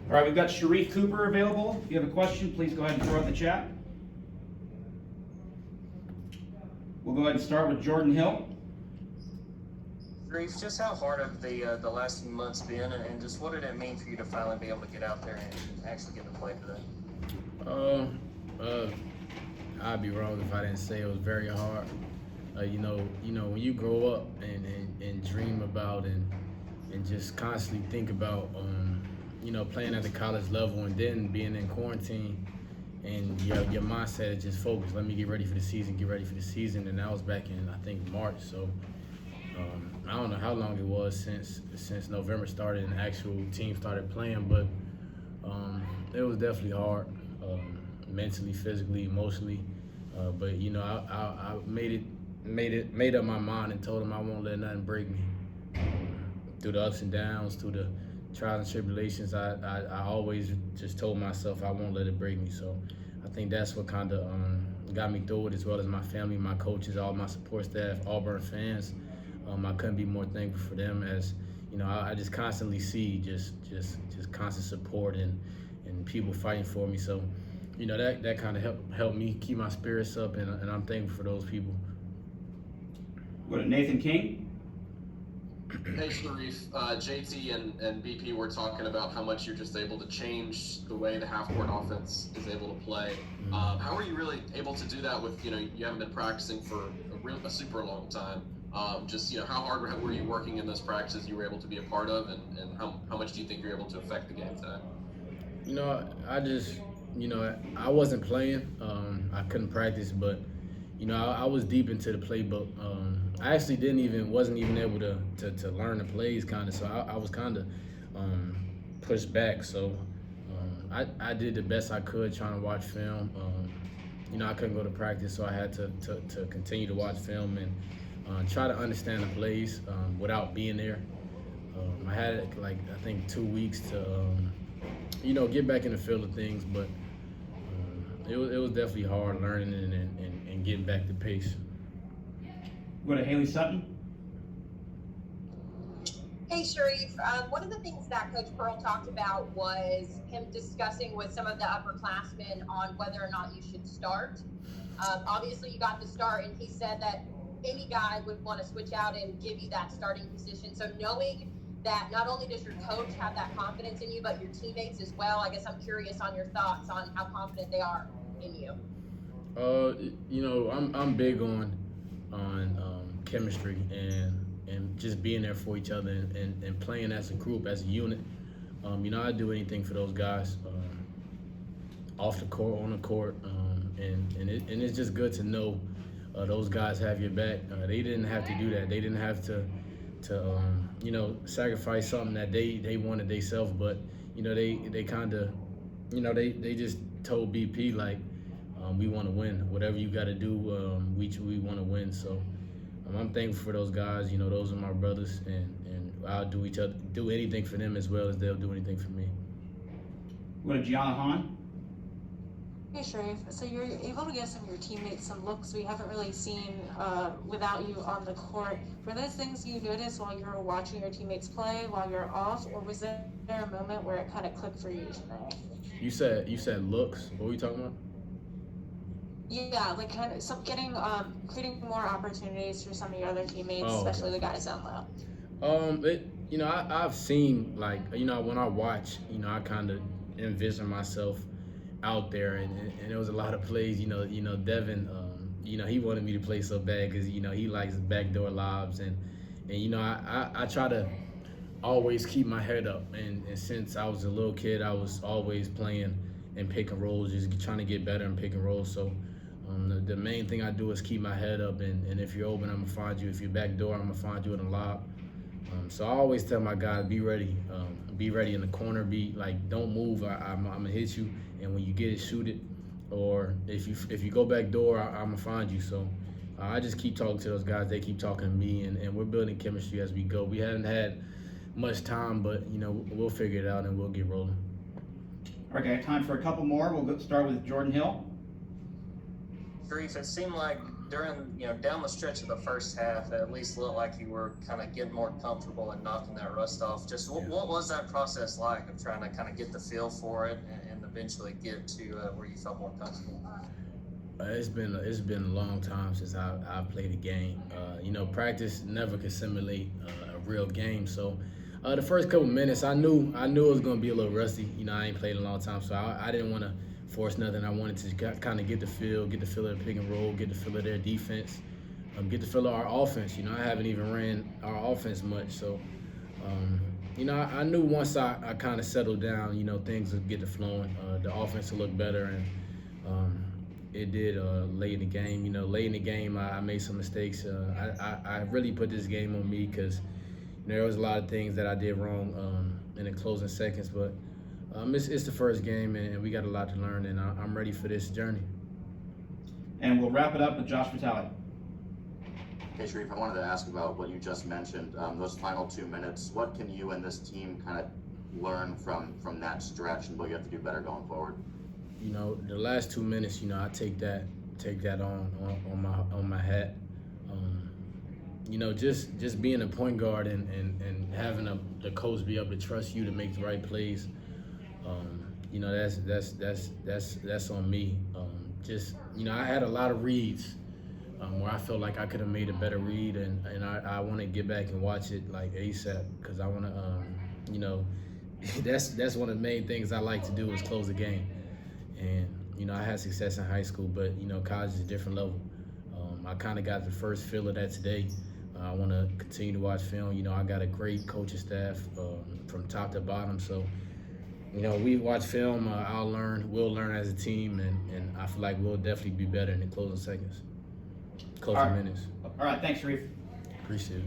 All right, we've got Sharife Cooper available. If you have a question, please go ahead and throw it in the chat. We'll go ahead and start with Jordan Hill. Sharife, just how hard have the last few months been, and just what did it mean for you to finally be able to get out there and actually get to play today? I'd be wrong if I didn't say it was very hard. When you grow up and dream about and just constantly think about, playing at the college level and then being in quarantine, and your mindset is just focused. Let me get ready for the season. And that was back in, I think, March. So I don't know how long it was since November started and the actual team started playing, but it was definitely hard, mentally, physically, emotionally. But I made up my mind and told him I won't let nothing break me. Through the ups and downs, through the trials and tribulations, I always just told myself I won't let it break me. So I think that's what kind of got me through it, as well as my family, my coaches, all my support staff, Auburn fans. I couldn't be more thankful for them, as I just constantly see just constant support and people fighting for me. So that kind of helped me keep my spirits up, and I'm thankful for those people. Go to Nathan King. Hey Sharife, JT and BP were talking about how much you're just able to change the way the half-court offense is able to play. How are you really able to do that with, you haven't been practicing for a super long time? How hard were you working in those practices you were able to be a part of, and how much do you think you're able to affect the game today? I wasn't playing. I couldn't practice, but I was deep into the playbook. I actually wasn't even able to learn the plays kind of, so I was kind of pushed back. So I did the best I could trying to watch film. I couldn't go to practice, so I had to continue to watch film and try to understand the plays without being there. I had I think 2 weeks to get back in the field of things, but it was definitely hard learning and getting back to pace. Go to Haley Sutton. Hey Sharife, one of the things that Coach Pearl talked about was him discussing with some of the upperclassmen on whether or not you should start. Obviously you got the start, and he said that any guy would want to switch out and give you that starting position. So knowing that not only does your coach have that confidence in you, but your teammates as well, I guess I'm curious on your thoughts on how confident they are in you. I'm big on chemistry and just being there for each other and playing as a group, as a unit. I'd do anything for those guys, off the court, on the court, and it's just good to know those guys have your back. They didn't have to do that. They didn't have to sacrifice something that they wanted themselves, but they kind of they just told BP we want to win. Whatever you got to do, we want to win. So I'm thankful for those guys. Those are my brothers, and I'll do anything for them as well as they'll do anything for me. Go to Gianna Hahn. Hey Sharife, so you're able to give some of your teammates some looks we haven't really seen without you on the court. Were those things you noticed while you were watching your teammates play while you're off, or was there a moment where it kind of clicked for you tonight? You said looks. What were you talking about? Yeah, kind of creating more opportunities for some of your other teammates, especially the guys down low. I've seen when I watch, I kind of envision myself out there, and it was a lot of plays. Devin, he wanted me to play so bad because he likes backdoor lobs, and I try to always keep my head up, and since I was a little kid, I was always playing in pick and rolls, just trying to get better in pick and rolls. So the main thing I do is keep my head up, and if you're open, I'm gonna find you. If you're backdoor, I'm gonna find you in a lob. So I always tell my guys, be ready in the corner. Don't move. I'm gonna hit you, and when you get it, shoot it. Or if you go back door, I'm gonna find you. So I just keep talking to those guys. They keep talking to me, and we're building chemistry as we go. We haven't had much time, but we'll figure it out and we'll get rolling. Okay, time for a couple more. We'll start with Jordan Hill. Sharife, it seemed like during, down the stretch of the first half, it at least looked like you were kind of getting more comfortable and knocking that rust off. Just what was that process like of trying to kind of get the feel for it and eventually get to where you felt more comfortable? It's been a long time since I've played a game. Practice never can simulate a real game. So the first couple minutes, I knew it was gonna be a little rusty. I ain't played in a long time, so I didn't want to force nothing. I wanted to kind of get the feel of the pick and roll, get the feel of their defense, get the feel of our offense. I haven't even ran our offense much, so I knew once I kind of settled down, things would get to flowing. The offense would look better, and it did late in the game. Late in the game, I made some mistakes. I really put this game on me because there was a lot of things that I did wrong in the closing seconds, but it's the first game, and we got a lot to learn, and I'm ready for this journey. And we'll wrap it up with Josh Vitale. Hey, Sharife, I wanted to ask about what you just mentioned, those final 2 minutes. What can you and this team kind of learn from that stretch, and what you have to do better going forward? The last 2 minutes, I take that on my hat. Just being a point guard and having the coach be able to trust you to make the right plays. That's on me. I had a lot of reads where I felt like I could have made a better read, and I want to get back and watch it like ASAP because I want to, that's one of the main things I like to do is close the game. And I had success in high school, but college is a different level. I kind of got the first feel of that today. I want to continue to watch film. I got a great coaching staff from top to bottom. So, we watch film. We'll learn as a team, and I feel like we'll definitely be better in the closing seconds, closing minutes. All right, thanks, Sharife. Appreciate it.